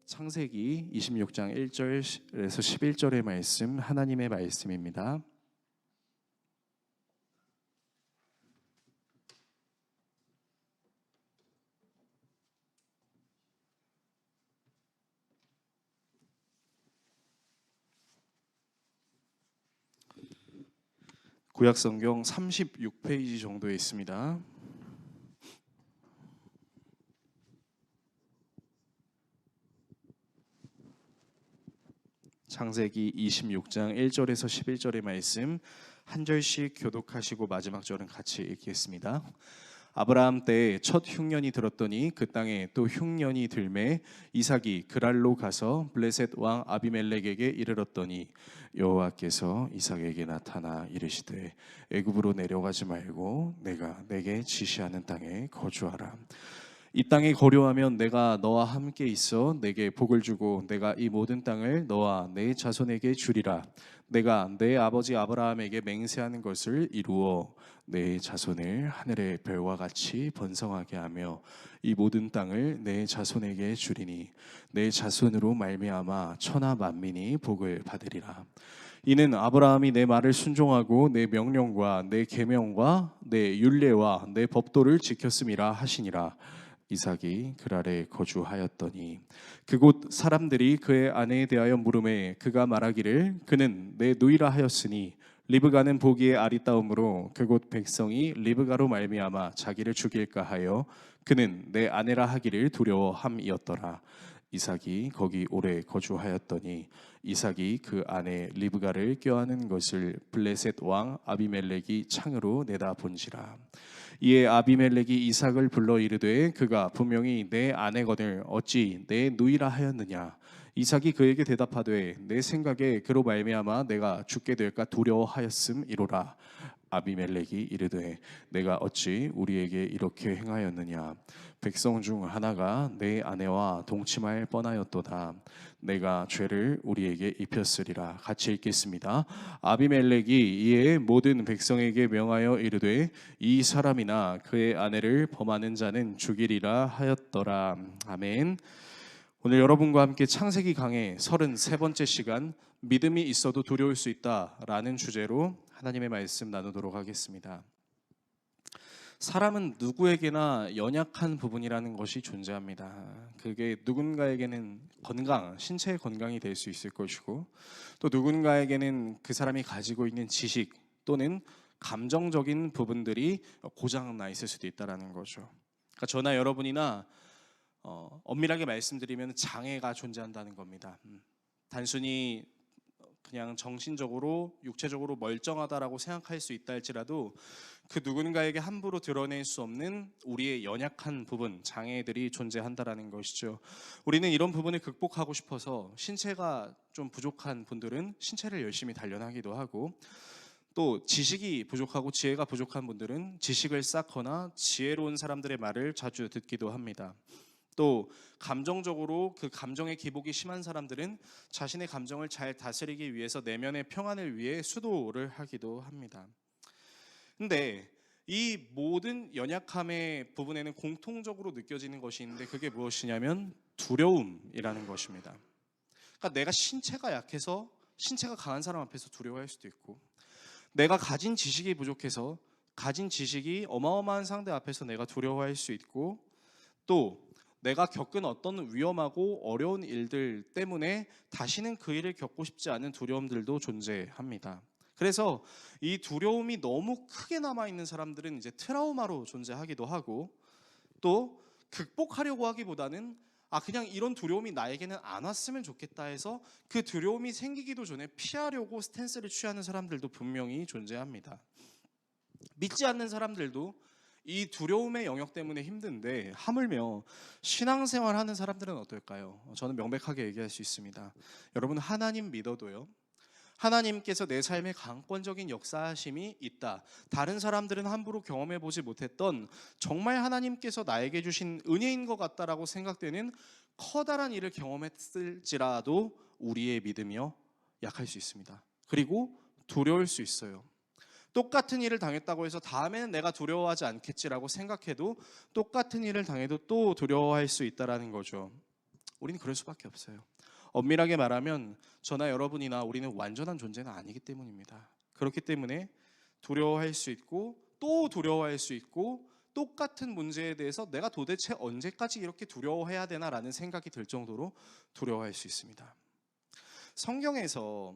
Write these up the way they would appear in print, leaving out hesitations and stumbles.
창세기 26장 1절에서 11절의 말씀, 하나님의 말씀입니다. 구약성경 36페이지 정도에 있습니다. 창세기 26장 1절에서 11절의 말씀 한 절씩 교독하시고 마지막 절은 같이 읽겠습니다. 아브라함 때에 첫 흉년이 들었더니 그 땅에 또 흉년이 들매 이삭이 그랄로 가서 블레셋 왕 아비멜렉에게 이르렀더니 여호와께서 이삭에게 나타나 이르시되 애굽으로 내려가지 말고 내가 내게 지시하는 땅에 거주하라. 이 땅에 거류하면 내가 너와 함께 있어 내게 복을 주고 내가 이 모든 땅을 너와 내 자손에게 주리라. 내가 내 아버지 아브라함에게 맹세하는 것을 이루어 내 자손을 하늘의 별과 같이 번성하게 하며 이 모든 땅을 내 자손에게 주리니 내 자손으로 말미암아 천하 만민이 복을 받으리라. 이는 아브라함이 내 말을 순종하고 내 명령과 내 계명과 내 율례와 내 법도를 지켰음이라 하시니라. 이삭이 그랄에 거주하였더니 그곳 사람들이 그의 아내에 대하여 물으매 그가 말하기를 그는 내 누이라 하였으니 리브가는 보기에 아리따움으로 그곳 백성이 리브가로 말미암아 자기를 죽일까 하여 그는 내 아내라 하기를 두려워함이었더라. 이삭이 거기 오래 거주하였더니 이삭이 그 아내 리브가를 껴안은 것을 블레셋 왕 아비멜렉이 창으로 내다본지라. 이에 아비멜렉이 이삭을 불러 이르되 그가 분명히 내 아내거늘 어찌 내 누이라 하였느냐. 이삭이 그에게 대답하되 내 생각에 그로 말미암아 내가 죽게 될까 두려워하였음이로라. 아비멜렉이 이르되 내가 어찌 우리에게 이렇게 행하였느냐. 백성 중 하나가 내 아내와 동침할 뻔하였도다. 내가 죄를 우리에게 입혔으리라. 같이 읽겠습니다. 아비멜렉이 이에 모든 백성에게 명하여 이르되 이 사람이나 그의 아내를 범하는 자는 죽이리라 하였더라. 아멘. 오늘 여러분과 함께 창세기 강의 33번째 시간, 믿음이 있어도 두려울 수 있다라는 주제로 하나님의 말씀 나누도록 하겠습니다. 사람은 누구에게나 연약한 부분이라는 것이 존재합니다. 그게 누군가에게는 건강, 신체의 건강이 될 수 있을 것이고 또 누군가에게는 그 사람이 가지고 있는 지식 또는 감정적인 부분들이 고장나 있을 수도 있다는 거죠. 그러니까 저나 여러분이나 엄밀하게 말씀드리면 장애가 존재한다는 겁니다. 단순히 그냥 정신적으로 육체적으로 멀쩡하다라고 생각할 수 있다 할지라도 그 누군가에게 함부로 드러낼 수 없는 우리의 연약한 부분, 장애들이 존재한다라는 것이죠. 우리는 이런 부분을 극복하고 싶어서 신체가 좀 부족한 분들은 신체를 열심히 단련하기도 하고 또 지식이 부족하고 지혜가 부족한 분들은 지식을 쌓거나 지혜로운 사람들의 말을 자주 듣기도 합니다. 또 감정적으로 그 감정의 기복이 심한 사람들은 자신의 감정을 잘 다스리기 위해서 내면의 평안을 위해 수도를 하기도 합니다. 근데 이 모든 연약함의 부분에는 공통적으로 느껴지는 것이 있는데 그게 무엇이냐면 두려움이라는 것입니다. 그러니까 내가 신체가 약해서 신체가 강한 사람 앞에서 두려워할 수도 있고 내가 가진 지식이 부족해서 가진 지식이 어마어마한 상대 앞에서 내가 두려워할 수 있고 또 내가 겪은 어떤 위험하고 어려운 일들 때문에 다시는 그 일을 겪고 싶지 않은 두려움들도 존재합니다. 그래서 이 두려움이 너무 크게 남아있는 사람들은 이제 트라우마로 존재하기도 하고 또 극복하려고 하기보다는 그냥 이런 두려움이 나에게는 안 왔으면 좋겠다 해서 그 두려움이 생기기도 전에 피하려고 스탠스를 취하는 사람들도 분명히 존재합니다. 믿지 않는 사람들도 이 두려움의 영역 때문에 힘든데 하물며 신앙생활 하는 사람들은 어떨까요? 저는 명백하게 얘기할 수 있습니다. 여러분 하나님 믿어도요. 하나님께서 내 삶에 강권적인 역사하심이 있다. 다른 사람들은 함부로 경험해보지 못했던 정말 하나님께서 나에게 주신 은혜인 것 같다라고 생각되는 커다란 일을 경험했을지라도 우리의 믿음이요 약할 수 있습니다. 그리고 두려울 수 있어요. 똑같은 일을 당했다고 해서 다음에는 내가 두려워하지 않겠지라고 생각해도 똑같은 일을 당해도 또 두려워할 수 있다는 거죠. 우리는 그럴 수밖에 없어요. 엄밀하게 말하면 저나 여러분이나 우리는 완전한 존재는 아니기 때문입니다. 그렇기 때문에 두려워할 수 있고 또 두려워할 수 있고 똑같은 문제에 대해서 내가 도대체 언제까지 이렇게 두려워해야 되나라는 생각이 들 정도로 두려워할 수 있습니다. 성경에서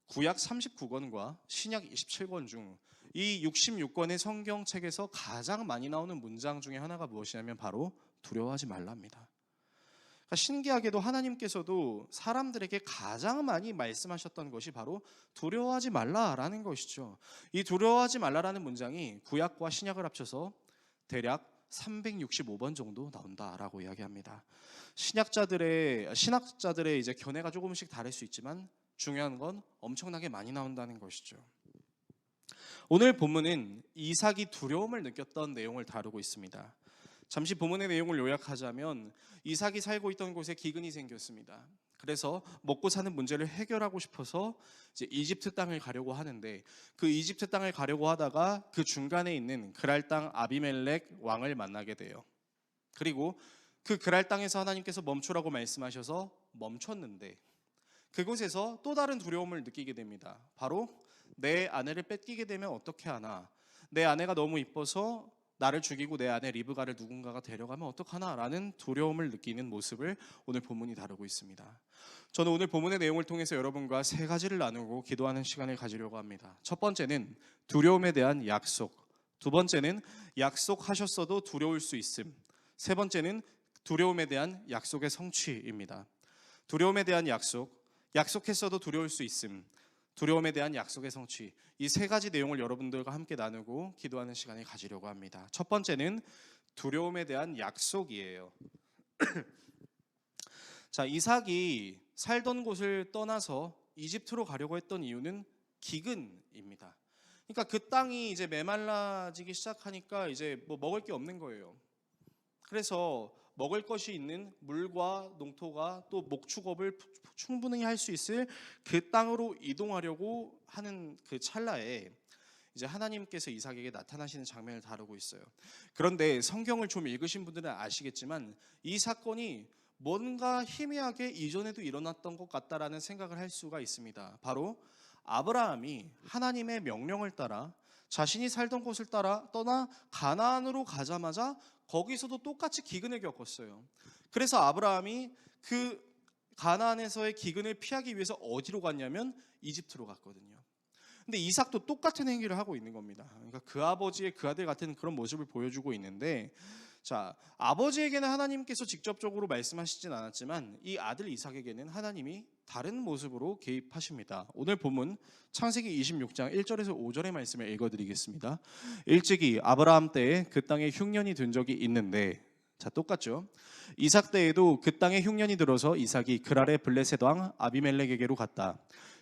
구약 39권과 신약 27권 중 이 66권의 성경책에서 가장 많이 나오는 문장 중에 하나가 무엇이냐면 바로 두려워하지 말라입니다. 그러니까 신기하게도 하나님께서도 사람들에게 가장 많이 말씀하셨던 것이 바로 두려워하지 말라라는 것이죠. 이 두려워하지 말라라는 문장이 구약과 신약을 합쳐서 대략 365번 정도 나온다라고 이야기합니다. 신학자들의 이제 견해가 조금씩 다를 수 있지만 중요한 건 엄청나게 많이 나온다는 것이죠. 오늘 본문은 이삭이 두려움을 느꼈던 내용을 다루고 있습니다. 잠시 본문의 내용을 요약하자면 이삭이 살고 있던 곳에 기근이 생겼습니다. 그래서 먹고 사는 문제를 해결하고 싶어서 이제 이집트 땅을 가려고 하는데 그 이집트 땅을 가려고 하다가 그 중간에 있는 그랄 땅 아비멜렉 왕을 만나게 돼요. 그리고 그 그랄 땅에서 하나님께서 멈추라고 말씀하셔서 멈췄는데 그곳에서 또 다른 두려움을 느끼게 됩니다. 바로 내 아내를 뺏기게 되면 어떻게 하나, 내 아내가 너무 이뻐서 나를 죽이고 내 아내 리브가를 누군가가 데려가면 어떡하나 라는 두려움을 느끼는 모습을 오늘 본문이 다루고 있습니다. 저는 오늘 본문의 내용을 통해서 여러분과 세 가지를 나누고 기도하는 시간을 가지려고 합니다. 첫 번째는 두려움에 대한 약속, 두 번째는 약속하셨어도 두려울 수 있음, 세 번째는 두려움에 대한 약속의 성취입니다. 두려움에 대한 약속, 약속했어도 두려울 수 있음, 두려움에 대한 약속의 성취, 이 세 가지 내용을 여러분들과 함께 나누고 기도하는 시간을 가지려고 합니다. 첫 번째는 두려움에 대한 약속이에요. 자, 이삭이 살던 곳을 떠나서 이집트로 가려고 했던 이유는 기근입니다. 그러니까 그 땅이 이제 메말라지기 시작하니까 이제 뭐 먹을 게 없는 거예요. 그래서 먹을 것이 있는 물과 농토가 또 목축업을 충분히 할 수 있을 그 땅으로 이동하려고 하는 그 찰나에 이제 하나님께서 이삭에게 나타나시는 장면을 다루고 있어요. 그런데 성경을 좀 읽으신 분들은 아시겠지만 이 사건이 뭔가 희미하게 이전에도 일어났던 것 같다라는 생각을 할 수가 있습니다. 바로 아브라함이 하나님의 명령을 따라 자신이 살던 곳을 따라 떠나 가나안으로 가자마자 거기서도 똑같이 기근을 겪었어요. 그래서 아브라함이 그 가나안에서의 기근을 피하기 위해서 어디로 갔냐면 이집트로 갔거든요. 근데 이삭도 똑같은 행위를 하고 있는 겁니다. 그러니까 그 아버지의 그 아들 같은 그런 모습을 보여주고 있는데, 자, 아버지에게는 하나님께서 직접적으로 말씀하시진 않았지만 이 아들 이삭에게는 하나님이 다른 모습으로 개입하십니다. 오늘 본문 창세기 26장 1절에서 5절의 말씀을 읽어드리겠습니다. 일찍이 아브라함 때에 그 땅에 흉년이 든 적이 있는데, 자, 똑같죠? 이삭 때에도 그 땅에 흉년이 들어서 이삭이 그랄의 블레셋 왕 아비멜렉에게로 갔다.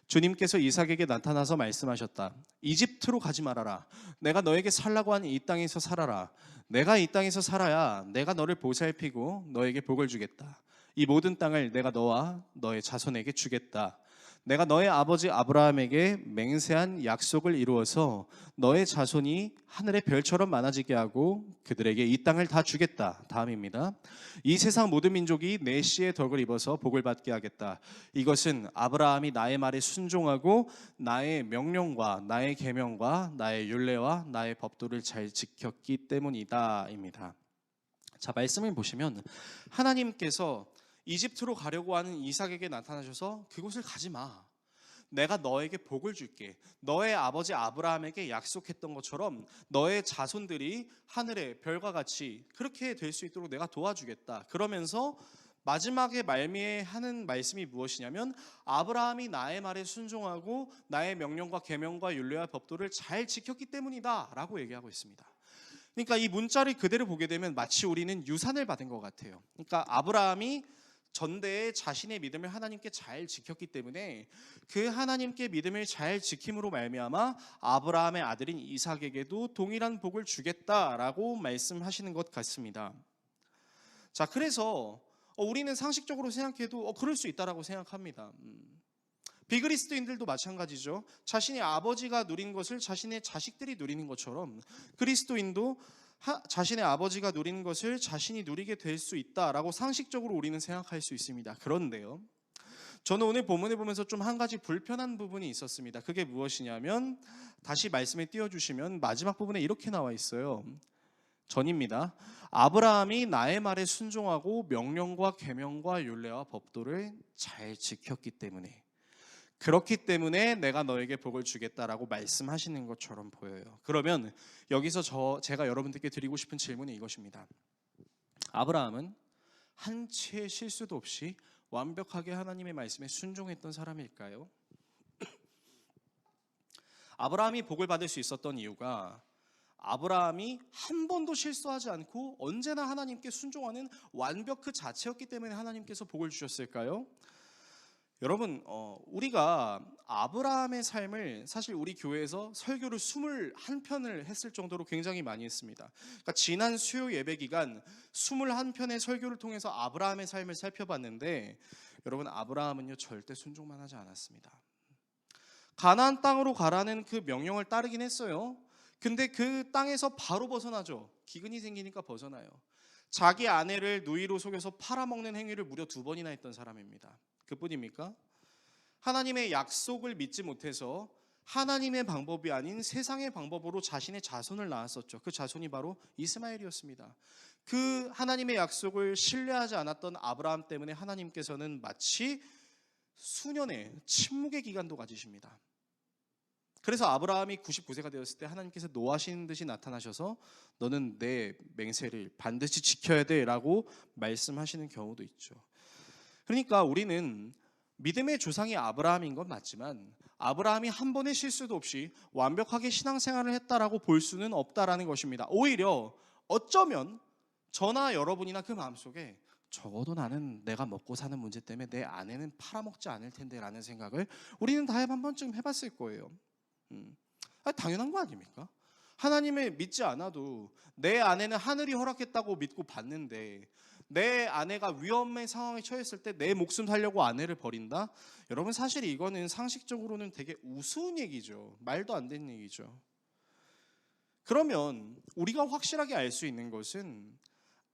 주님께서 이삭에게 나타나서 말씀하셨다. 이집트로 가지 말아라. 내가 너에게 살라고 한 이 땅에서 살아라. 내가 이 땅에서 살아야 내가 너를 보살피고 너에게 복을 주겠다. 이 모든 땅을 내가 너와 너의 자손에게 주겠다. 내가 너의 아버지 아브라함에게 맹세한 약속을 이루어서 너의 자손이 하늘의 별처럼 많아지게 하고 그들에게 이 땅을 다 주겠다. 다음입니다. 이 세상 모든 민족이 내 씨의 덕을 입어서 복을 받게 하겠다. 이것은 아브라함이 나의 말에 순종하고 나의 명령과 나의 계명과 나의 율례와 나의 법도를 잘 지켰기 때문이다입니다. 자, 말씀을 보시면 하나님께서 이집트로 가려고 하는 이삭에게 나타나셔서 그곳을 가지 마. 내가 너에게 복을 줄게. 너의 아버지 아브라함에게 약속했던 것처럼 너의 자손들이 하늘의 별과 같이 그렇게 될 수 있도록 내가 도와주겠다. 그러면서 마지막에 말미에 하는 말씀이 무엇이냐면 아브라함이 나의 말에 순종하고 나의 명령과 계명과 율례와 법도를 잘 지켰기 때문이다 라고 얘기하고 있습니다. 그러니까 이 문자를 그대로 보게 되면 마치 우리는 유산을 받은 것 같아요. 그러니까 아브라함이 전대에 자신의 믿음을 하나님께 잘 지켰기 때문에 그 하나님께 믿음을 잘 지킴으로 말미암아 아브라함의 아들인 이삭에게도 동일한 복을 주겠다라고 말씀하시는 것 같습니다. 자, 그래서 우리는 상식적으로 생각해도 그럴 수 있다라고 생각합니다. 비그리스도인들도 마찬가지죠. 자신의 아버지가 누린 것을 자신의 자식들이 누리는 것처럼 그리스도인도 자신의 아버지가 누리는 것을 자신이 누리게 될 수 있다라고 상식적으로 우리는 생각할 수 있습니다. 그런데요, 저는 오늘 본문을 보면서 좀 한 가지 불편한 부분이 있었습니다. 그게 무엇이냐면, 다시 말씀에 띄워주시면 마지막 부분에 이렇게 나와 있어요. 전입니다. 아브라함이 나의 말에 순종하고 명령과 계명과 율례와 법도를 잘 지켰기 때문에, 그렇기 때문에 내가 너에게 복을 주겠다라고 말씀하시는 것처럼 보여요. 그러면 여기서 제가 여러분들께 드리고 싶은 질문이 이것입니다. 아브라함은 한 치의 실수도 없이 완벽하게 하나님의 말씀에 순종했던 사람일까요? 아브라함이 복을 받을 수 있었던 이유가 아브라함이 한 번도 실수하지 않고 언제나 하나님께 순종하는 완벽 그 자체였기 때문에 하나님께서 복을 주셨을까요? 여러분, 우리가 아브라함의 삶을 사실 우리 교회에서 설교를 21편을 했을 정도로 굉장히 많이 했습니다. 그러니까 지난 수요 예배 기간 21편의 설교를 통해서 아브라함의 삶을 살펴봤는데, 여러분, 아브라함은요 절대 순종만 하지 않았습니다. 가나안 땅으로 가라는 그 명령을 따르긴 했어요. 근데 그 땅에서 바로 벗어나죠. 기근이 생기니까 벗어나요. 자기 아내를 누이로 속여서 팔아먹는 행위를 무려 2번이나 했던 사람입니다. 그뿐입니까? 하나님의 약속을 믿지 못해서 하나님의 방법이 아닌 세상의 방법으로 자신의 자손을 낳았었죠. 그 자손이 바로 이스마엘이었습니다. 그 하나님의 약속을 신뢰하지 않았던 아브라함 때문에 하나님께서는 마치 수년의 침묵의 기간도 가지십니다. 그래서 아브라함이 99세가 되었을 때 하나님께서 노하시는 듯이 나타나셔서 너는 내 맹세를 반드시 지켜야 돼 라고 말씀하시는 경우도 있죠. 그러니까 우리는 믿음의 조상이 아브라함인 건 맞지만 아브라함이 한 번의 실수도 없이 완벽하게 신앙생활을 했다라고 볼 수는 없다라는 것입니다. 오히려 어쩌면 저나 여러분이나 그 마음속에 적어도 나는 내가 먹고 사는 문제 때문에 내 아내는 팔아먹지 않을 텐데 라는 생각을 우리는 다 한 번쯤 해봤을 거예요. 당연한 거 아닙니까? 하나님을 믿지 않아도 내 아내는 하늘이 허락했다고 믿고 봤는데 내 아내가 위험의 상황에 처했을 때 내 목숨 살려고 아내를 버린다? 여러분, 사실 이거는 상식적으로는 되게 우스운 얘기죠. 말도 안 되는 얘기죠. 그러면 우리가 확실하게 알 수 있는 것은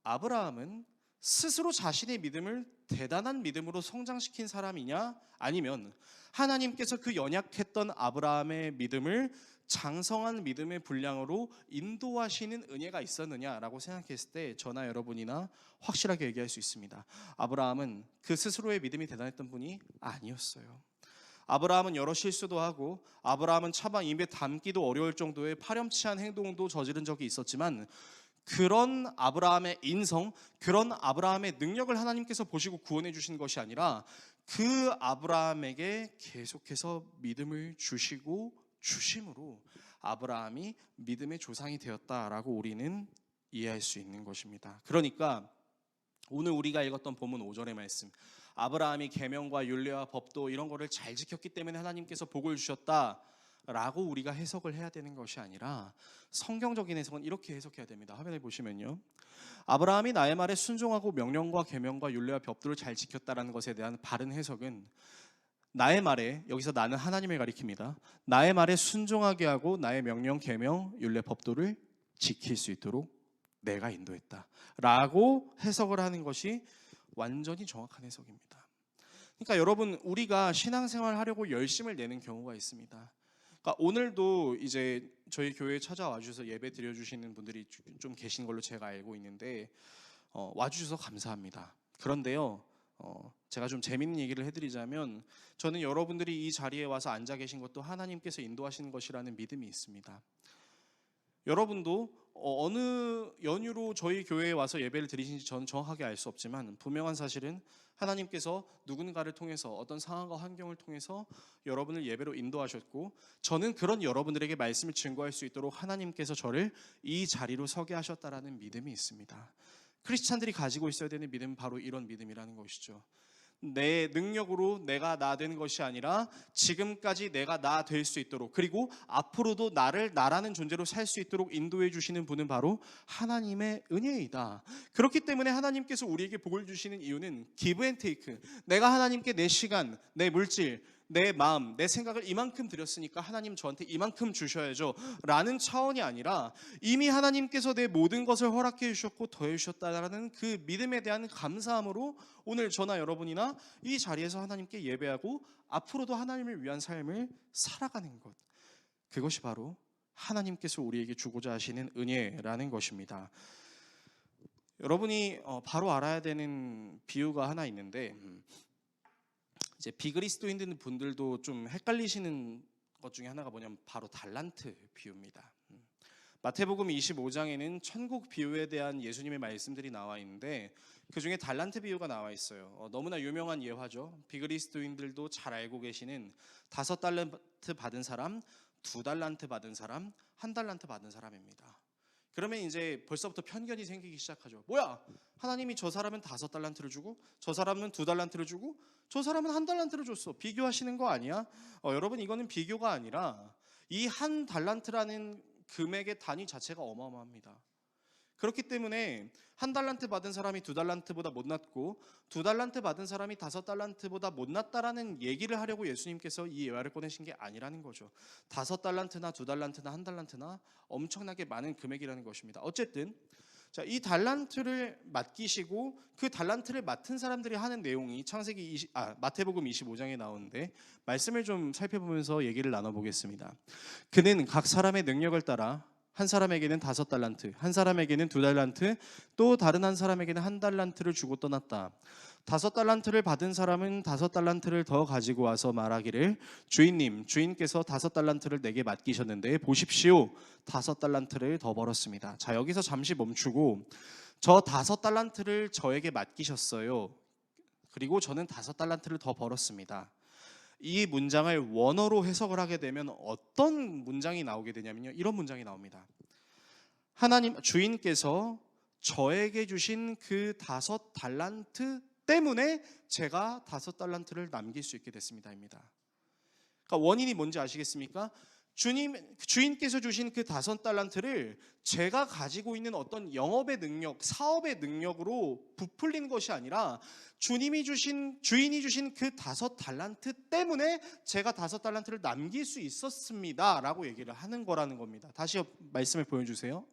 아브라함은 스스로 자신의 믿음을 대단한 믿음으로 성장시킨 사람이냐, 아니면 하나님께서 그 연약했던 아브라함의 믿음을 장성한 믿음의 분량으로 인도하시는 은혜가 있었느냐라고 생각했을 때 저나 여러분이나 확실하게 얘기할 수 있습니다. 아브라함은 그 스스로의 믿음이 대단했던 분이 아니었어요. 아브라함은 여러 실수도 하고 아브라함은 차마 입에 담기도 어려울 정도의 파렴치한 행동도 저지른 적이 있었지만, 그런 아브라함의 인성, 그런 아브라함의 능력을 하나님께서 보시고 구원해 주신 것이 아니라 그 아브라함에게 계속해서 믿음을 주시고 주심으로 아브라함이 믿음의 조상이 되었다라고 우리는 이해할 수 있는 것입니다. 그러니까 오늘 우리가 읽었던 본문 5절의 말씀, 아브라함이 계명과 율례와 법도 이런 거를 잘 지켰기 때문에 하나님께서 복을 주셨다라고 우리가 해석을 해야 되는 것이 아니라 성경적인 해석은 이렇게 해석해야 됩니다. 화면에 보시면요, 아브라함이 나의 말에 순종하고 명령과 계명과 율례와 법도를 잘 지켰다라는 것에 대한 바른 해석은, 나의 말에, 여기서 나는 하나님을 가리킵니다. 나의 말에 순종하게 하고 나의 명령, 계명, 율례, 법도를 지킬 수 있도록 내가 인도했다 라고 해석을 하는 것이 완전히 정확한 해석입니다. 그러니까 여러분, 우리가 신앙생활 하려고 열심을 내는 경우가 있습니다. 그러니까 오늘도 이제 저희 교회에 찾아와 주셔서 예배 드려주시는 분들이 좀 계신 걸로 제가 알고 있는데 와주셔서 감사합니다. 그런데요, 제가 좀 재밌는 얘기를 해드리자면, 저는 여러분들이 이 자리에 와서 앉아 계신 것도 하나님께서 인도하시는 것이라는 믿음이 있습니다. 여러분도 어느 연유로 저희 교회에 와서 예배를 드리신지 저는 정확하게 알 수 없지만, 분명한 사실은 하나님께서 누군가를 통해서 어떤 상황과 환경을 통해서 여러분을 예배로 인도하셨고, 저는 그런 여러분들에게 말씀을 증거할 수 있도록 하나님께서 저를 이 자리로 서게 하셨다라는 믿음이 있습니다. 크리스찬들이 가지고 있어야 되는 믿음은 바로 이런 믿음이라는 것이죠. 내 능력으로 내가 나 되는 것이 아니라 지금까지 내가 나 될 수 있도록, 그리고 앞으로도 나를 나라는 존재로 살 수 있도록 인도해 주시는 분은 바로 하나님의 은혜이다. 그렇기 때문에 하나님께서 우리에게 복을 주시는 이유는 give and take, 내가 하나님께 내 시간, 내 물질, 내 마음, 내 생각을 이만큼 드렸으니까 하나님 저한테 이만큼 주셔야죠 라는 차원이 아니라 이미 하나님께서 내 모든 것을 허락해 주셨고 더해 주셨다라는 그 믿음에 대한 감사함으로 오늘 저나 여러분이나 이 자리에서 하나님께 예배하고 앞으로도 하나님을 위한 삶을 살아가는 것, 그것이 바로 하나님께서 우리에게 주고자 하시는 은혜라는 것입니다. 여러분이 바로 알아야 되는 비유가 하나 있는데, 이제 비그리스도인 분들도 좀 헷갈리시는 것 중에 하나가 뭐냐면 바로 달란트 비유입니다. 마태복음 25장에는 천국 비유에 대한 예수님의 말씀들이 나와 있는데 그 중에 달란트 비유가 나와 있어요. 너무나 유명한 예화죠. 비그리스도인들도 잘 알고 계시는 5달란트 받은 사람, 2달란트 받은 사람, 1달란트 받은 사람입니다. 그러면 이제 벌써부터 편견이 생기기 시작하죠. 뭐야? 하나님이 저 사람은 5달란트를 주고 저 사람은 2달란트를 주고 저 사람은 1달란트를 줬어. 비교하시는 거 아니야? 여러분, 이거는 비교가 아니라 이 1달란트라는 금액의 단위 자체가 어마어마합니다. 그렇기 때문에 1달란트 받은 사람이 2달란트보다 못났고 2달란트 받은 사람이 5달란트보다 못났다라는 얘기를 하려고 예수님께서 이 예화를 꺼내신 게 아니라는 거죠. 5달란트나 2달란트나 1달란트나 엄청나게 많은 금액이라는 것입니다. 어쨌든 자, 이 달란트를 맡기시고 그 달란트를 맡은 사람들이 하는 내용이 마태복음 25장에 나오는데 말씀을 좀 살펴보면서 얘기를 나눠보겠습니다. 그는 각 사람의 능력을 따라 한 사람에게는 5달란트, 한 사람에게는 2달란트, 또 다른 한 사람에게는 1달란트를 주고 떠났다. 5달란트를 받은 사람은 5달란트를 더 가지고 와서 말하기를 주인님, 주인께서 5달란트를 내게 맡기셨는데 보십시오, 5달란트를 더 벌었습니다. 자, 여기서 잠시 멈추고 저 5달란트를 저에게 맡기셨어요. 그리고 저는 5달란트를 더 벌었습니다. 이 문장을 원어로 해석을 하게 되면 어떤 문장이 나오게 되냐면요, 이런 문장이 나옵니다. 하나님 주인께서 저에게 주신 그 5달란트 때문에 제가 5달란트를 남길 수 있게 됐습니다입니다. 그러니까 원인이 뭔지 아시겠습니까? 주인께서 주신 그 5달란트를 제가 가지고 있는 어떤 영업의 능력, 사업의 능력으로 부풀린 것이 아니라 주인이 주신 그 5달란트 때문에 제가 5달란트를 남길 수 있었습니다 라고 얘기를 하는 거라는 겁니다. 다시 말씀을 보여주세요.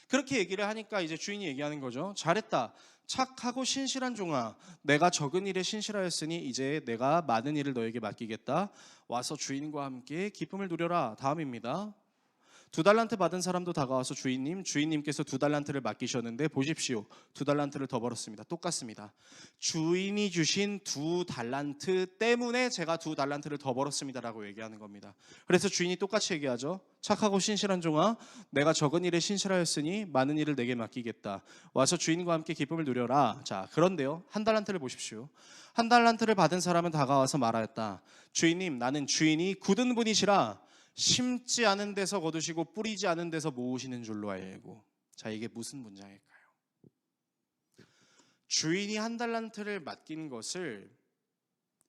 그렇게 얘기를 하니까 이제 주인이 얘기하는 거죠. 잘했다. 착하고 신실한 종아, 내가 적은 일에 신실하였으니 이제 내가 많은 일을 너에게 맡기겠다. 와서 주인과 함께 기쁨을 누려라. 다음입니다. 2달란트 받은 사람도 다가와서 주인님께서 2달란트를 맡기셨는데 보십시오, 2달란트를 더 벌었습니다. 똑같습니다. 주인이 주신 2달란트 때문에 제가 2달란트를 더 벌었습니다라고 얘기하는 겁니다. 그래서 주인이 똑같이 얘기하죠. 착하고 신실한 종아, 내가 적은 일에 신실하였으니 많은 일을 내게 맡기겠다. 와서 주인과 함께 기쁨을 누려라. 자, 그런데요, 1달란트를 보십시오. 1달란트를 받은 사람은 다가와서 말하였다. 주인님, 나는 주인이 굳은 분이시라 심지 않은 데서 거두시고 뿌리지 않은 데서 모으시는 줄로 알고. 자, 이게 무슨 문장일까요? 주인이 1달란트를 맡긴 것을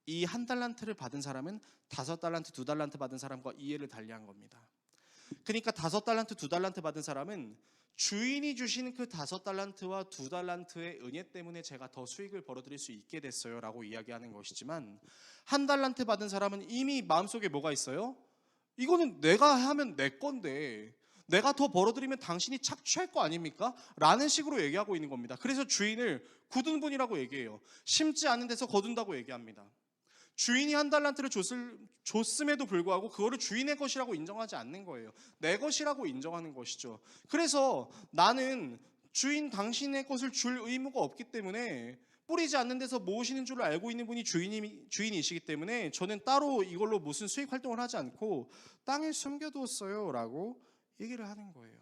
이 1달란트를 받은 사람은 5달란트, 2달란트 받은 사람과 이해를 달리한 겁니다. 그러니까 5달란트, 2달란트 받은 사람은 주인이 주신 그 5달란트와 2달란트의 은혜 때문에 제가 더 수익을 벌어들일 수 있게 됐어요 라고 이야기하는 것이지만, 1달란트 받은 사람은 이미 마음속에 뭐가 있어요? 이거는 내가 하면 내 건데 내가 더 벌어들이면 당신이 착취할 거 아닙니까? 라는 식으로 얘기하고 있는 겁니다. 그래서 주인을 굳은 분이라고 얘기해요. 심지 않은 데서 거둔다고 얘기합니다. 주인이 1달란트를 줬음에도 불구하고 그거를 주인의 것이라고 인정하지 않는 거예요. 내 것이라고 인정하는 것이죠. 그래서 나는 주인 당신의 것을 줄 의무가 없기 때문에 뿌리지 않는 데서 모으시는 줄 알고 있는 분이 주인이시기 때문에 저는 따로 이걸로 무슨 수익 활동을 하지 않고 땅에 숨겨두었어요 라고 얘기를 하는 거예요.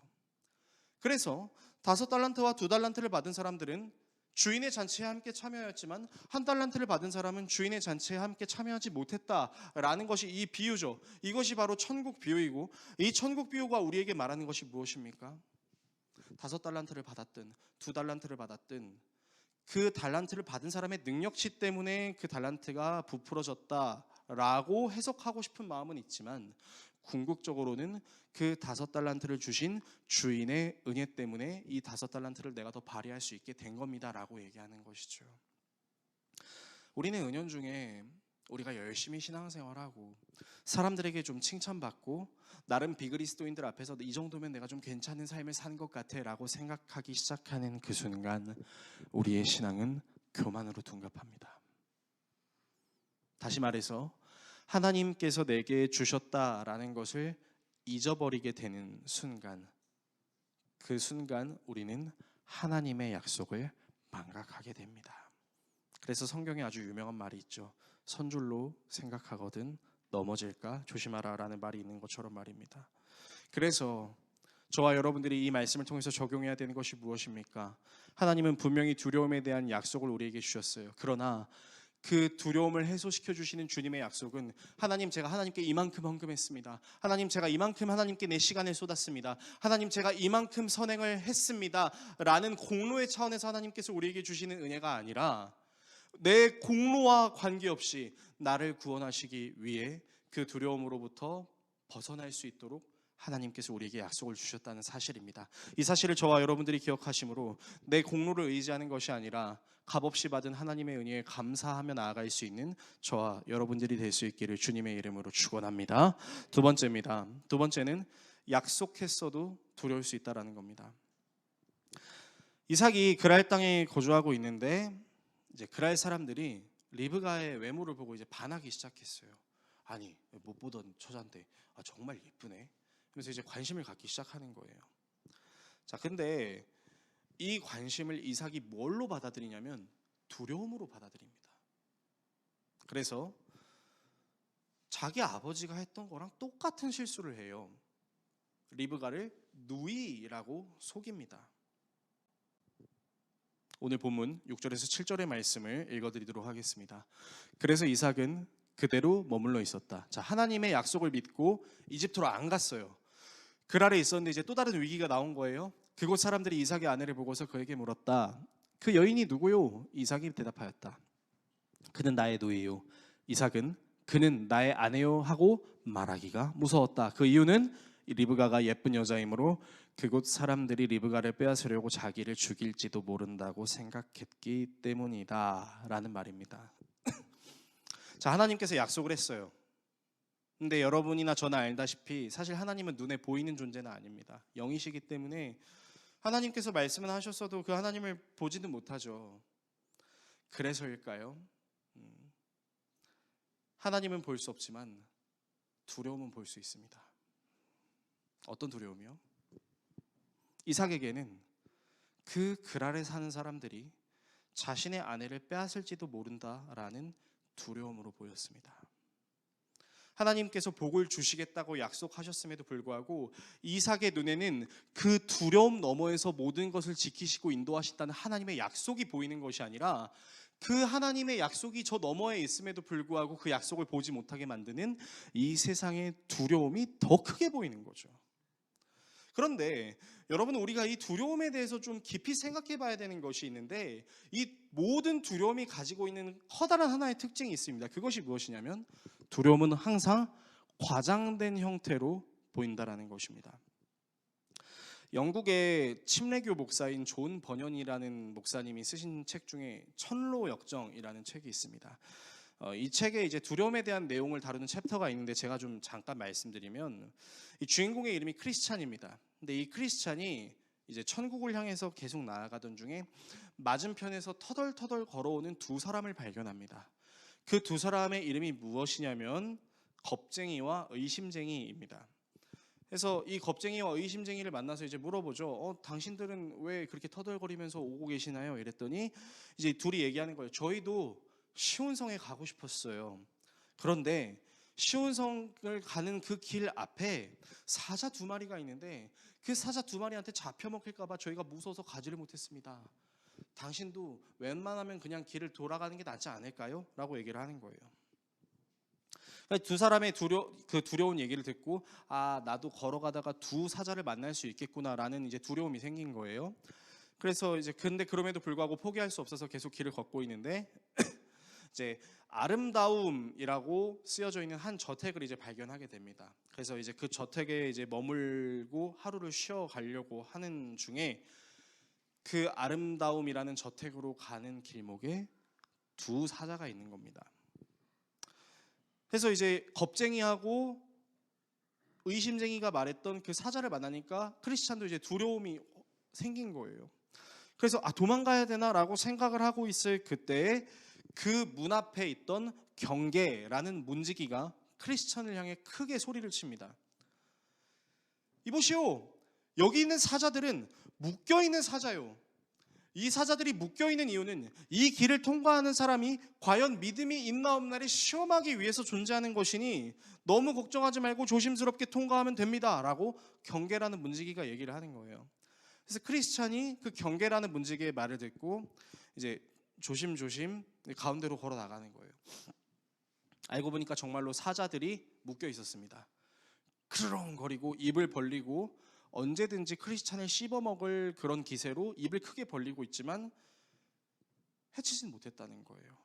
그래서 5달란트와 2달란트를 받은 사람들은 주인의 잔치에 함께 참여했지만 1달란트를 받은 사람은 주인의 잔치에 함께 참여하지 못했다라는 것이 이 비유죠. 이것이 바로 천국 비유이고, 이 천국 비유가 우리에게 말하는 것이 무엇입니까? 5달란트를 받았든 2달란트를 받았든 그 달란트를 받은 사람의 능력치 때문에 그 달란트가 부풀어졌다라고 해석하고 싶은 마음은 있지만, 궁극적으로는 그 5달란트를 주신 주인의 은혜 때문에 이 5달란트를 내가 더 발휘할 수 있게 된 겁니다라고 얘기하는 것이죠. 우리는 은연중에 우리가 열심히 신앙생활하고 사람들에게 좀 칭찬받고 나름 비그리스도인들 앞에서 이 정도면 내가 좀 괜찮은 삶을 산 것 같아 라고 생각하기 시작하는 그 순간 우리의 신앙은 교만으로 둔갑합니다. 다시 말해서 하나님께서 내게 주셨다라는 것을 잊어버리게 되는 순간, 그 순간 우리는 하나님의 약속을 망각하게 됩니다. 그래서 성경에 아주 유명한 말이 있죠. 선줄로 생각하거든 넘어질까 조심하라 라는 말이 있는 것처럼 말입니다. 그래서 저와 여러분들이 이 말씀을 통해서 적용해야 되는 것이 무엇입니까? 하나님은 분명히 두려움에 대한 약속을 우리에게 주셨어요. 그러나 그 두려움을 해소시켜 주시는 주님의 약속은 하나님, 제가 하나님께 이만큼 헌금했습니다. 하나님, 제가 이만큼 하나님께 내 시간을 쏟았습니다. 하나님, 제가 이만큼 선행을 했습니다 라는 공로의 차원에서 하나님께서 우리에게 주시는 은혜가 아니라 내 공로와 관계없이 나를 구원하시기 위해 그 두려움으로부터 벗어날 수 있도록 하나님께서 우리에게 약속을 주셨다는 사실입니다. 이 사실을 저와 여러분들이 기억하심으로 내 공로를 의지하는 것이 아니라 값없이 받은 하나님의 은혜에 감사하며 나아갈 수 있는 저와 여러분들이 될 수 있기를 주님의 이름으로 축원합니다. 두 번째입니다. 두 번째는 약속했어도 두려울 수 있다라는 겁니다. 이삭이 그랄 땅에 거주하고 있는데 이제 그랄 사람들이 리브가의 외모를 보고 이제 반하기 시작했어요. 아니, 못 보던 처자인데 정말 예쁘네. 그래서 이제 관심을 갖기 시작하는 거예요. 자, 근데 이 관심을 이삭이 뭘로 받아들이냐면 두려움으로 받아들입니다. 그래서 자기 아버지가 했던 거랑 똑같은 실수를 해요. 리브가를 누이라고 속입니다. 오늘 본문 6절에서 7절의 말씀을 읽어드리도록 하겠습니다. 그래서 이삭은 그대로 머물러 있었다. 자, 하나님의 약속을 믿고 이집트로 안 갔어요. 그랄에 있었는데 이제 또 다른 위기가 나온 거예요. 그곳 사람들이 이삭의 아내를 보고서 그에게 물었다. 그 여인이 누구요? 이삭이 대답하였다. 그는 나의 노예요. 이삭은 그는 나의 아내요 하고 말하기가 무서웠다. 그 이유는 리브가가 예쁜 여자이므로 그곳 사람들이 리브가를 빼앗으려고 자기를 죽일지도 모른다고 생각했기 때문이다 라는 말입니다. 자, 하나님께서 약속을 했어요. 근데 여러분이나 저나 알다시피 사실 하나님은 눈에 보이는 존재는 아닙니다. 영이시기 때문에 하나님께서 말씀을 하셨어도 그 하나님을 보지는 못하죠. 그래서일까요? 하나님은 볼 수 없지만 두려움은 볼 수 있습니다. 어떤 두려움이요? 이삭에게는 그 그랄에 사는 사람들이 자신의 아내를 빼앗을지도 모른다라는 두려움으로 보였습니다. 하나님께서 복을 주시겠다고 약속하셨음에도 불구하고 이삭의 눈에는 그 두려움 너머에서 모든 것을 지키시고 인도하신다는 하나님의 약속이 보이는 것이 아니라 그 하나님의 약속이 저 너머에 있음에도 불구하고 그 약속을 보지 못하게 만드는 이 세상의 두려움이 더 크게 보이는 거죠. 그런데 여러분, 우리가 이 두려움에 대해서 좀 깊이 생각해 봐야 되는 것이 있는데 이 모든 두려움이 가지고 있는 커다란 하나의 특징이 있습니다. 그것이 무엇이냐면 두려움은 항상 과장된 형태로 보인다라는 것입니다. 영국의 침례교 목사인 존 버년이라는 목사님이 쓰신 책 중에 천로 역정이라는 책이 있습니다. 이 책에 이제 두려움에 대한 내용을 다루는 챕터가 있는데 제가 좀 잠깐 말씀드리면 이 주인공의 이름이 크리스찬입니다. 근데 이 크리스찬이 이제 천국을 향해서 계속 나아가던 중에 맞은편에서 터덜터덜 걸어오는 두 사람을 발견합니다. 그 두 사람의 이름이 무엇이냐면 겁쟁이와 의심쟁이입니다. 그래서 이 겁쟁이와 의심쟁이를 만나서 이제 물어보죠. 당신들은 왜 그렇게 터덜거리면서 오고 계시나요? 이랬더니 이제 둘이 얘기하는 거예요. 저희도 시온성에 가고 싶었어요. 그런데 시온성을 가는 그 길 앞에 사자 두 마리가 있는데 그 사자 두 마리한테 잡혀먹힐까 봐 저희가 무서워서 가지를 못했습니다. 당신도 웬만하면 그냥 길을 돌아가는 게 낫지 않을까요? 라고 얘기를 하는 거예요. 두 사람의 두려운 얘기를 듣고 나도 걸어가다가 두 사자를 만날 수 있겠구나라는 이제 두려움이 생긴 거예요. 그래서 이제 근데 그럼에도 불구하고 포기할 수 없어서 계속 길을 걷고 있는데 이제 아름다움이라고 쓰여져 있는 한 저택을 이제 발견하게 됩니다. 그래서 이제 그 저택에 이제 머물고 하루를 쉬어 가려고 하는 중에 그 아름다움이라는 저택으로 가는 길목에 두 사자가 있는 겁니다. 그래서 이제 겁쟁이하고 의심쟁이가 말했던 그 사자를 만나니까 크리스찬도 이제 두려움이 생긴 거예요. 그래서 도망가야 되나라고 생각을 하고 있을 그때에 그 문 앞에 있던 경계라는 문지기가 크리스찬을 향해 크게 소리를 칩니다. 이보시오, 여기 있는 사자들은 묶여있는 사자요. 이 사자들이 묶여있는 이유는 이 길을 통과하는 사람이 과연 믿음이 있나 없나를 시험하기 위해서 존재하는 것이니 너무 걱정하지 말고 조심스럽게 통과하면 됩니다 라고 경계라는 문지기가 얘기를 하는 거예요. 그래서 크리스찬이 그 경계라는 문지기의 말을 듣고 이제 조심조심 가운데로 걸어 나가는 거예요. 알고 보니까 정말로 사자들이 묶여 있었습니다. 크르렁거리고 입을 벌리고 언제든지 크리스찬을 씹어먹을 그런 기세로 입을 크게 벌리고 있지만 해치진 못했다는 거예요.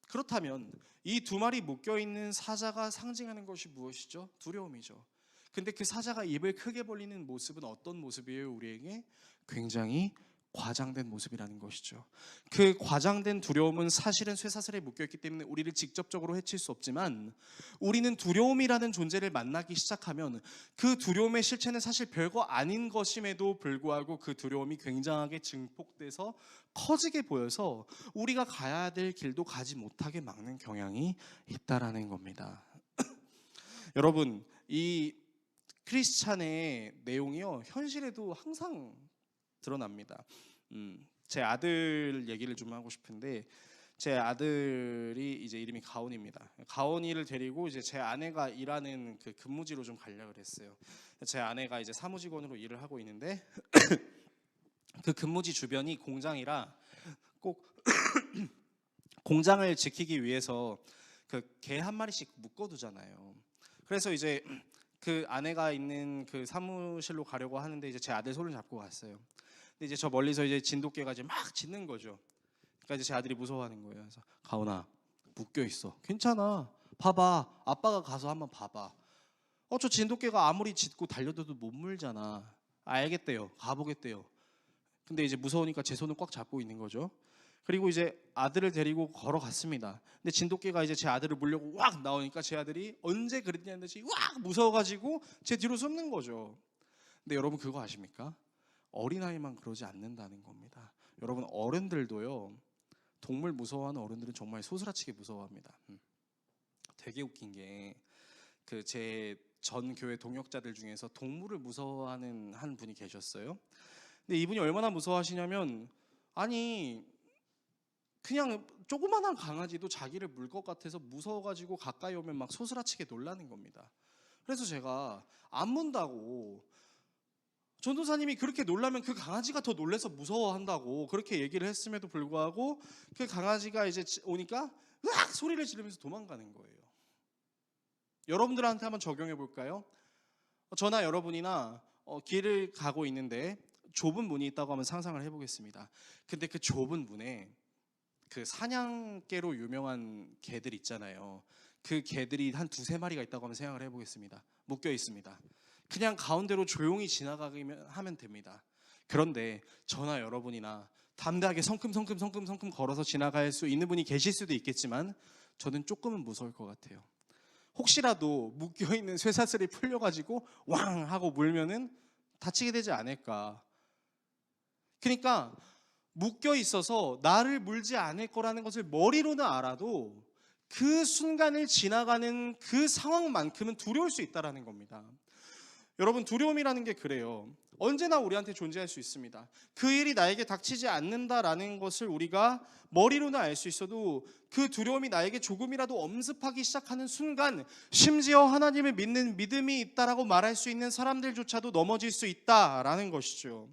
그렇다면 이 두 마리 묶여있는 사자가 상징하는 것이 무엇이죠? 두려움이죠. 근데 그 사자가 입을 크게 벌리는 모습은 어떤 모습이에요? 우리에게 굉장히 과장된 모습이라는 것이죠. 그 과장된 두려움은 사실은 쇠사슬에 묶여있기 때문에 우리를 직접적으로 해칠 수 없지만 우리는 두려움이라는 존재를 만나기 시작하면 그 두려움의 실체는 사실 별거 아닌 것임에도 불구하고 그 두려움이 굉장하게 증폭돼서 커지게 보여서 우리가 가야 될 길도 가지 못하게 막는 경향이 있다라는 겁니다. 여러분, 이 크리스찬의 내용이요 현실에도 항상 드러납니다. 제 아들 얘기를 좀 하고 싶은데 제 아들이 이제 이름이 가온입니다. 가온이를 데리고 이제 제 아내가 일하는 그 근무지로 좀 가려고 했어요. 제 아내가 이제 사무직원으로 일을 하고 있는데 그 근무지 주변이 공장이라 꼭 공장을 지키기 위해서 그 개 한 마리씩 묶어두잖아요. 그래서 이제 그 아내가 있는 그 사무실로 가려고 하는데 이제 제 아들 손을 잡고 갔어요. 근데 이제 저 멀리서 이제 진돗개가 이제 막 짖는 거죠. 그러니까 이제 제 아들이 무서워하는 거예요. 그래서 가온아, 묶여 있어. 괜찮아. 봐봐. 아빠가 가서 한번 봐봐. 저 진돗개가 아무리 짖고 달려들어도 못 물잖아. 알겠대요. 가보겠대요. 근데 이제 무서우니까 제 손을 꽉 잡고 있는 거죠. 그리고 이제 아들을 데리고 걸어갔습니다. 근데 진돗개가 이제 제 아들을 물려고 왁 나오니까 제 아들이 언제 그랬냐는 듯이 왁 무서워가지고 제 뒤로 숨는 거죠. 근데 여러분 그거 아십니까? 어린아이만 그러지 않는다는 겁니다. 여러분 어른들도요, 동물 무서워하는 어른들은 정말 소스라치게 무서워합니다. 되게 웃긴 게 그 제 전 교회 동역자들 중에서 동물을 무서워하는 한 분이 계셨어요. 근데 이분이 얼마나 무서워하시냐면 아니 그냥 조그만한 강아지도 자기를 물 것 같아서 무서워가지고 가까이 오면 막 소스라치게 놀라는 겁니다. 그래서 제가 안 문다고, 전도사님이 그렇게 놀라면 그 강아지가 더 놀라서 무서워한다고 그렇게 얘기를 했음에도 불구하고 그 강아지가 이제 오니까 으악 소리를 지르면서 도망가는 거예요. 여러분들한테 한번 적용해 볼까요? 저나 여러분이나 길을 가고 있는데 좁은 문이 있다고 하면 상상을 해보겠습니다. 근데 그 좁은 문에 그 사냥개로 유명한 개들 있잖아요. 그 개들이 한 두세 마리가 있다고 하면 생각을 해보겠습니다. 묶여 있습니다. 그냥 가운데로 조용히 지나가기만 하면 됩니다. 그런데 저나 여러분이나 담대하게 성큼성큼 걸어서 지나갈 수 있는 분이 계실 수도 있겠지만 저는 조금은 무서울 것 같아요. 혹시라도 묶여있는 쇠사슬이 풀려가지고 왕 하고 물면은 다치게 되지 않을까. 그러니까 묶여 있어서 나를 물지 않을 거라는 것을 머리로는 알아도 그 순간을 지나가는 그 상황만큼은 두려울 수 있다는 겁니다. 여러분 두려움이라는 게 그래요. 언제나 우리한테 존재할 수 있습니다. 그 일이 나에게 닥치지 않는다라는 것을 우리가 머리로는 알 수 있어도 그 두려움이 나에게 조금이라도 엄습하기 시작하는 순간 심지어 하나님을 믿는 믿음이 있다라고 말할 수 있는 사람들조차도 넘어질 수 있다라는 것이죠.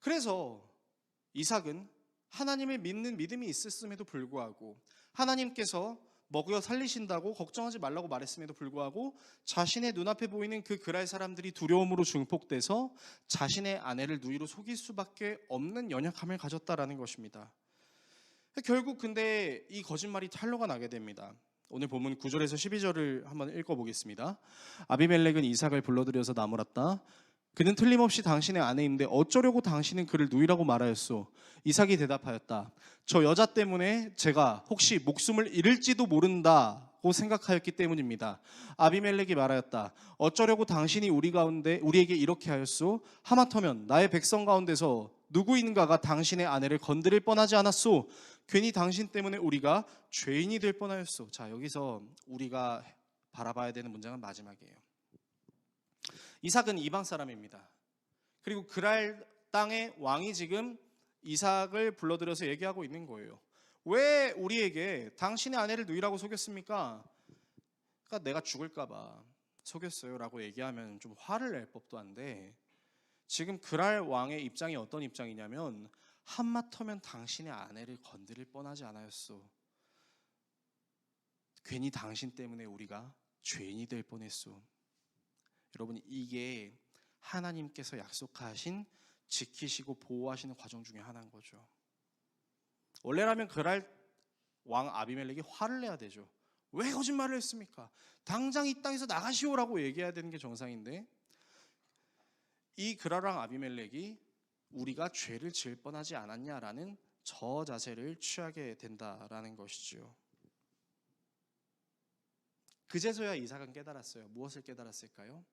그래서 이삭은 하나님을 믿는 믿음이 있었음에도 불구하고 하나님께서 먹여 살리신다고 걱정하지 말라고 말했음에도 불구하고 자신의 눈앞에 보이는 그 그랄 사람들이 두려움으로 증폭돼서 자신의 아내를 누이로 속일 수밖에 없는 연약함을 가졌다라는 것입니다. 결국 근데 이 거짓말이 탄로가 나게 됩니다. 오늘 본문 9절에서 12절을 한번 읽어보겠습니다. 아비멜렉은 이삭을 불러들여서 나무랐다. 그는 틀림없이 당신의 아내인데 어쩌려고 당신은 그를 누이라고 말하였소? 이삭이 대답하였다. 저 여자 때문에 제가 혹시 목숨을 잃을지도 모른다고 생각하였기 때문입니다. 아비멜렉이 말하였다. 어쩌려고 당신이 우리에게 이렇게 하였소? 하마터면 나의 백성 가운데서 누구인가가 당신의 아내를 건드릴 뻔하지 않았소? 괜히 당신 때문에 우리가 죄인이 될 뻔하였소. 자, 여기서 우리가 바라봐야 되는 문장은 마지막이에요. 이삭은 이방 사람입니다. 그리고 그랄 땅의 왕이 지금 이삭을 불러들여서 얘기하고 있는 거예요. 왜 우리에게 당신의 아내를 누이라고 속였습니까? 그러니까 내가 죽을까 봐 속였어요 라고 얘기하면 좀 화를 낼 법도 한데, 지금 그랄 왕의 입장이 어떤 입장이냐면, 한마터면 당신의 아내를 건드릴 뻔하지 않았소. 괜히 당신 때문에 우리가 죄인이 될 뻔했소. 여러분, 이게 하나님께서 약속하신 지키시고 보호하시는 과정 중에 하나인 거죠. 원래라면 그랄 왕 아비멜렉이 화를 내야 되죠. 왜 거짓말을 했습니까? 당장 이 땅에서 나가시오라고 얘기해야 되는 게 정상인데, 이 그랄 왕 아비멜렉이 우리가 죄를 지을 뻔하지 않았냐라는 저 자세를 취하게 된다라는 것이죠. 그제서야 이삭은 깨달았어요. 무엇을 깨달았을까요?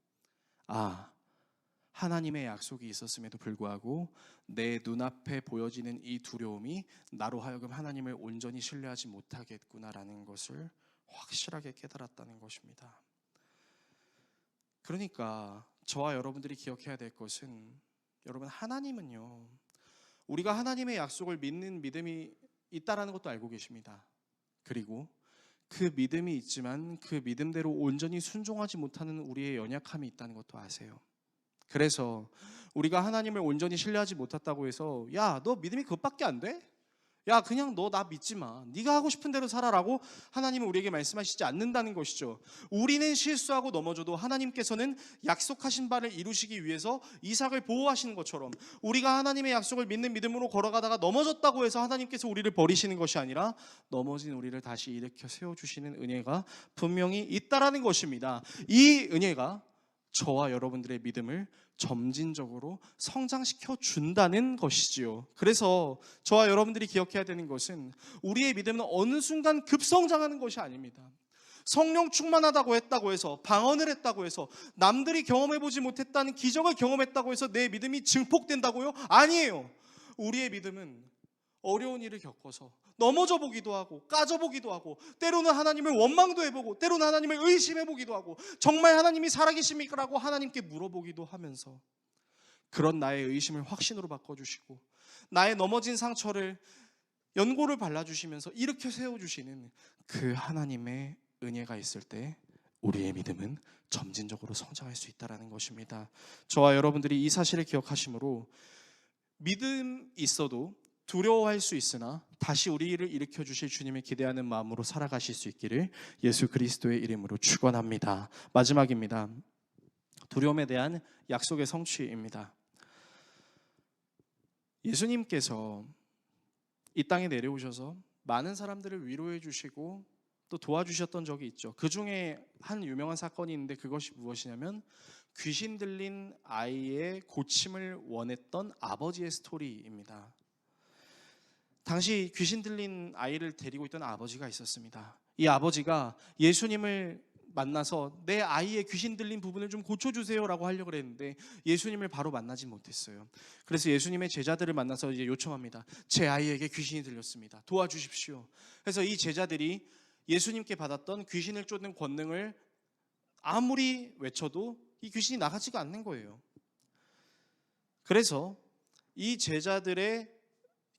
하나님의 약속이 있었음에도 불구하고 내 눈앞에 보여지는 이 두려움이 나로 하여금 하나님을 온전히 신뢰하지 못하겠구나라는 것을 확실하게 깨달았다는 것입니다. 그러니까 저와 여러분들이 기억해야 될 것은, 여러분, 하나님은요, 우리가 하나님의 약속을 믿는 믿음이 있다라는 것도 알고 계십니다. 그리고 그 믿음이 있지만 그 믿음대로 온전히 순종하지 못하는 우리의 연약함이 있다는 것도 아세요. 그래서 우리가 하나님을 온전히 신뢰하지 못했다고 해서 야, 너 믿음이 그것밖에 안 돼? 야, 그냥 너 나 믿지 마. 네가 하고 싶은 대로 살아라고 하나님은 우리에게 말씀하시지 않는다는 것이죠. 우리는 실수하고 넘어져도 하나님께서는 약속하신 바를 이루시기 위해서 이삭을 보호하시는 것처럼, 우리가 하나님의 약속을 믿는 믿음으로 걸어가다가 넘어졌다고 해서 하나님께서 우리를 버리시는 것이 아니라 넘어진 우리를 다시 일으켜 세워주시는 은혜가 분명히 있다라는 것입니다. 이 은혜가 저와 여러분들의 믿음을 점진적으로 성장시켜 준다는 것이지요. 그래서 저와 여러분들이 기억해야 되는 것은, 우리의 믿음은 어느 순간 급성장하는 것이 아닙니다. 성령 충만하다고 했다고 해서, 방언을 했다고 해서, 남들이 경험해보지 못했다는 기적을 경험했다고 해서 내 믿음이 증폭된다고요? 아니에요. 우리의 믿음은 어려운 일을 겪어서 넘어져 보기도 하고 까져 보기도 하고, 때로는 하나님을 원망도 해보고, 때로는 하나님을 의심해보기도 하고, 정말 하나님이 살아계십니까? 라고 하나님께 물어보기도 하면서, 그런 나의 의심을 확신으로 바꿔주시고 나의 넘어진 상처를 연고를 발라주시면서 일으켜 세워주시는 그 하나님의 은혜가 있을 때 우리의 믿음은 점진적으로 성장할 수 있다는 것입니다. 저와 여러분들이 이 사실을 기억하심으로 믿음 있어도 두려워할 수 있으나 다시 우리를 일으켜 주실 주님을 기대하는 마음으로 살아가실 수 있기를 예수 그리스도의 이름으로 축원합니다. 마지막입니다. 두려움에 대한 약속의 성취입니다. 예수님께서 이 땅에 내려오셔서 많은 사람들을 위로해 주시고 또 도와주셨던 적이 있죠. 그 중에 한 유명한 사건이 있는데, 그것이 무엇이냐면 귀신 들린 아이의 고침을 원했던 아버지의 스토리입니다. 당시 귀신 들린 아이를 데리고 있던 아버지가 있었습니다. 이 아버지가 예수님을 만나서 내 아이의 귀신 들린 부분을 좀 고쳐주세요 라고 하려고 했는데 예수님을 바로 만나지 못했어요. 그래서 예수님의 제자들을 만나서 이제 요청합니다. 제 아이에게 귀신이 들렸습니다. 도와주십시오. 그래서 이 제자들이 예수님께 받았던 귀신을 쫓는 권능을 아무리 외쳐도 이 귀신이 나가지가 않는 거예요. 그래서 이 제자들의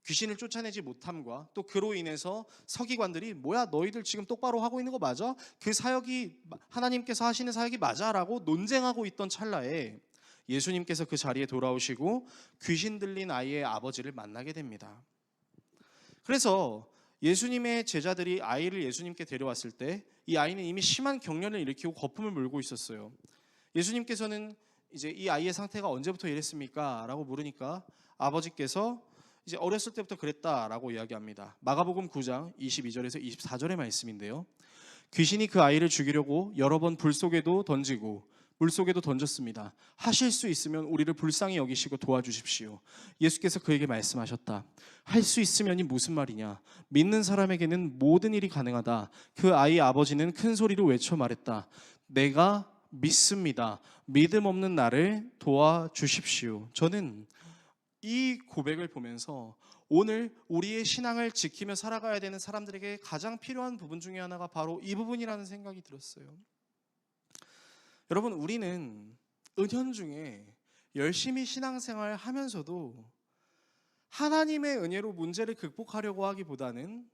귀신을 쫓아내지 못함과 또 그로 인해서 서기관들이 뭐야, 너희들 지금 똑바로 하고 있는 거 맞아? 그 사역이 하나님께서 하시는 사역이 맞아? 라고 논쟁하고 있던 찰나에 예수님께서 그 자리에 돌아오시고 귀신 들린 아이의 아버지를 만나게 됩니다. 그래서 예수님의 제자들이 아이를 예수님께 데려왔을 때 이 아이는 이미 심한 경련을 일으키고 거품을 물고 있었어요. 예수님께서는 이제 이 아이의 상태가 언제부터 이랬습니까? 라고 물으니까 아버지께서 이제 어렸을 때부터 그랬다라고 이야기합니다. 마가복음 9장 22절에서 24절의 말씀인데요. 귀신이 그 아이를 죽이려고 여러 번 불 속에도 던지고 물속에도 던졌습니다. 하실 수 있으면 우리를 불쌍히 여기시고 도와주십시오. 예수께서 그에게 말씀하셨다. 할 수 있으면이 무슨 말이냐? 믿는 사람에게는 모든 일이 가능하다. 그 아이의 아버지는 큰 소리로 외쳐 말했다. 내가 믿습니다. 믿음 없는 나를 도와주십시오. 저는 이 고백을 보면서 오늘 우리의 신앙을 지키며 살아가야 되는 사람들에게 가장 필요한 부분 중에 하나가 바로 이 부분이라는 생각이 들었어요. 여러분, 우리는 은연중에 열심히 신앙생활 하면서도 하나님의 은혜로 문제를 극복하려고 하기보다는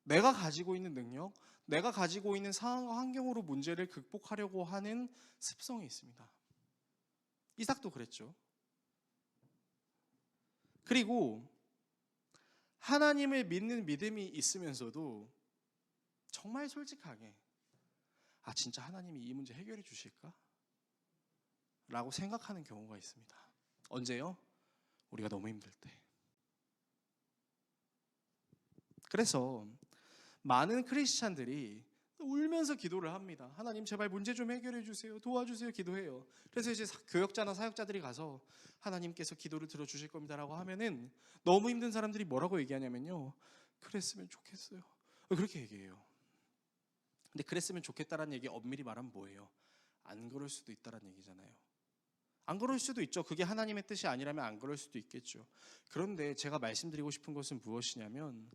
내가 가지고 있는 능력, 내가 가지고 있는 상황과 환경으로 문제를 극복하려고 하는 습성이 있습니다. 이삭도 그랬죠. 그리고 하나님을 믿는 믿음이 있으면서도 정말 솔직하게 진짜 하나님이 이 문제 해결해 주실까? 라고 생각하는 경우가 있습니다. 언제요? 우리가 너무 힘들 때. 그래서 많은 크리스찬들이 울면서 기도를 합니다. 하나님 제발 문제 좀 해결해 주세요. 도와주세요. 기도해요. 그래서 이제 교역자나 사역자들이 가서 하나님께서 기도를 들어주실 겁니다라고 하면은 너무 힘든 사람들이 뭐라고 얘기하냐면요. 그랬으면 좋겠어요. 그렇게 얘기해요. 근데 그랬으면 좋겠다라는 얘기 엄밀히 말하면 뭐예요? 안 그럴 수도 있다라는 얘기잖아요. 안 그럴 수도 있죠. 그게 하나님의 뜻이 아니라면 안 그럴 수도 있겠죠. 그런데 제가 말씀드리고 싶은 것은 무엇이냐면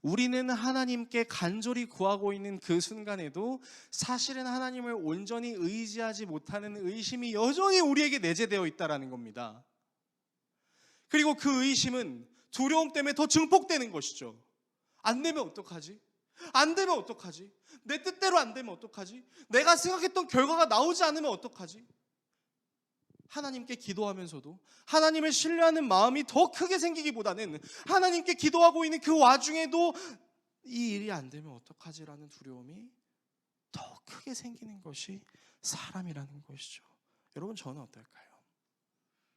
우리는 하나님께 간절히 구하고 있는 그 순간에도 사실은 하나님을 온전히 의지하지 못하는 의심이 여전히 우리에게 내재되어 있다는 겁니다. 그리고 그 의심은 두려움 때문에 더 증폭되는 것이죠. 안 되면 어떡하지? 안 되면 어떡하지? 내 뜻대로 안 되면 어떡하지? 내가 생각했던 결과가 나오지 않으면 어떡하지? 하나님께 기도하면서도 하나님을 신뢰하는 마음이 더 크게 생기기보다는 하나님께 기도하고 있는 그 와중에도 이 일이 안 되면 어떡하지라는 두려움이 더 크게 생기는 것이 사람이라는 것이죠. 여러분, 저는 어떨까요?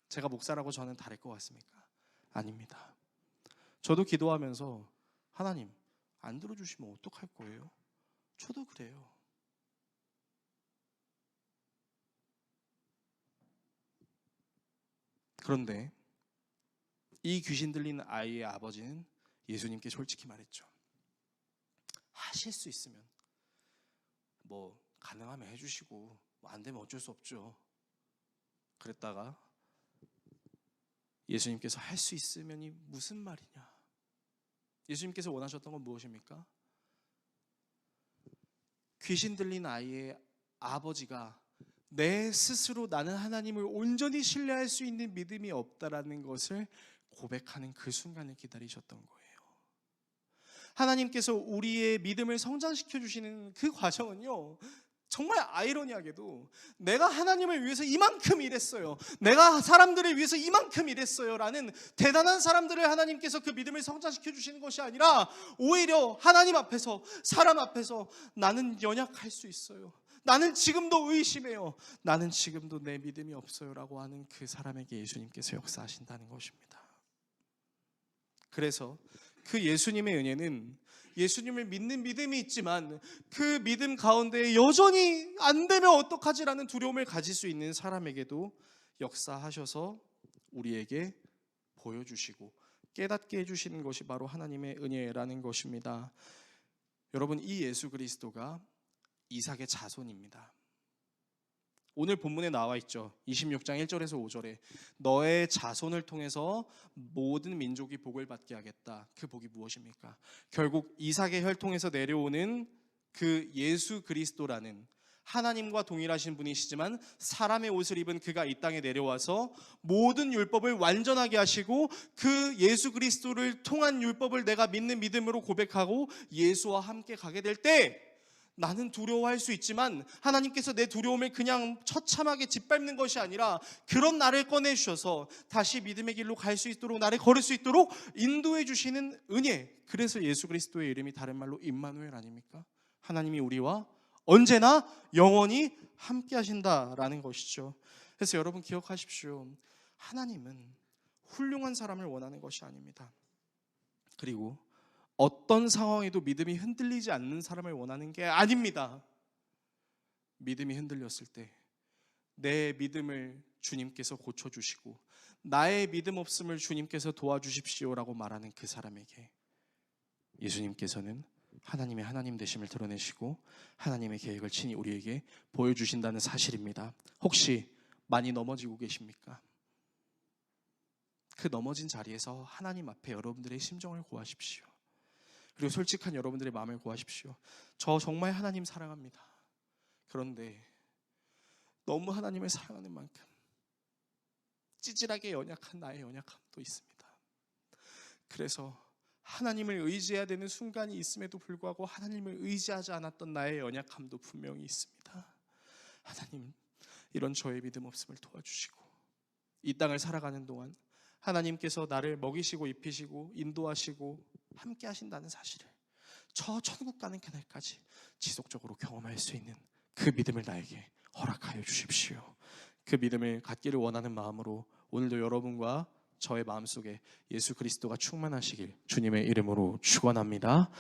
제가 목사라고 저는 다를 것 같습니까? 아닙니다. 저도 기도하면서 하나님 안 들어주시면 어떡할 거예요? 저도 그래요. 그런데 이 귀신 들린 아이의 아버지는 예수님께 솔직히 말했죠. 하실 수 있으면 뭐 가능하면 해주시고 뭐 안 되면 어쩔 수 없죠. 그랬다가 예수님께서 할 수 있으면이 무슨 말이냐? 예수님께서 원하셨던 건 무엇입니까? 귀신 들린 아이의 아버지가 내 스스로 나는 하나님을 온전히 신뢰할 수 있는 믿음이 없다라는 것을 고백하는 그 순간을 기다리셨던 거예요. 하나님께서 우리의 믿음을 성장시켜 주시는 그 과정은요, 정말 아이러니하게도 내가 하나님을 위해서 이만큼 일했어요, 내가 사람들을 위해서 이만큼 일했어요 라는 대단한 사람들을 하나님께서 그 믿음을 성장시켜 주시는 것이 아니라 오히려 하나님 앞에서, 사람 앞에서 나는 연약할 수 있어요, 나는 지금도 의심해요, 나는 지금도 내 믿음이 없어요 라고 하는 그 사람에게 예수님께서 역사하신다는 것입니다. 그래서 그 예수님의 은혜는 예수님을 믿는 믿음이 있지만 그 믿음 가운데 여전히 안 되면 어떡하지라는 두려움을 가질 수 있는 사람에게도 역사하셔서 우리에게 보여주시고 깨닫게 해주시는 것이 바로 하나님의 은혜라는 것입니다. 여러분, 이 예수 그리스도가 이삭의 자손입니다. 오늘 본문에 나와 있죠. 26장 1절에서 5절에 너의 자손을 통해서 모든 민족이 복을 받게 하겠다. 그 복이 무엇입니까? 결국 이삭의 혈통에서 내려오는 그 예수 그리스도라는 하나님과 동일하신 분이시지만 사람의 옷을 입은 그가 이 땅에 내려와서 모든 율법을 완전하게 하시고 그 예수 그리스도를 통한 율법을 내가 믿는 믿음으로 고백하고 예수와 함께 가게 될 때 나는 두려워할 수 있지만 하나님께서 내 두려움을 그냥 처참하게 짓밟는 것이 아니라 그런 나를 꺼내주셔서 다시 믿음의 길로 갈 수 있도록, 나를 걸을 수 있도록 인도해 주시는 은혜, 그래서 예수 그리스도의 이름이 다른 말로 임마누엘 아닙니까? 하나님이 우리와 언제나 영원히 함께 하신다라는 것이죠. 그래서 여러분 기억하십시오. 하나님은 훌륭한 사람을 원하는 것이 아닙니다. 그리고 어떤 상황에도 믿음이 흔들리지 않는 사람을 원하는 게 아닙니다. 믿음이 흔들렸을 때 내 믿음을 주님께서 고쳐주시고 나의 믿음 없음을 주님께서 도와주십시오라고 말하는 그 사람에게 예수님께서는 하나님의 하나님 되심을 드러내시고 하나님의 계획을 친히 우리에게 보여주신다는 사실입니다. 혹시 많이 넘어지고 계십니까? 그 넘어진 자리에서 하나님 앞에 여러분들의 심정을 고하십시오. 그리고 솔직한 여러분들의 마음을 고하십시오. 저 정말 하나님 사랑합니다. 그런데 너무 하나님을 사랑하는 만큼 찌질하게 연약한 나의 연약함도 있습니다. 그래서 하나님을 의지해야 되는 순간이 있음에도 불구하고 하나님을 의지하지 않았던 나의 연약함도 분명히 있습니다. 하나님, 이런 저의 믿음 없음을 도와주시고 이 땅을 살아가는 동안 하나님께서 나를 먹이시고 입히시고 인도하시고 함께 하신다는 사실을 저 천국 가는 그날까지 지속적으로 경험할 수 있는 그 믿음을 나에게 허락하여 주십시오. 그 믿음을 갖기를 원하는 마음으로 오늘도 여러분과 저의 마음속에 예수 그리스도가 충만하시길 주님의 이름으로 축원합니다.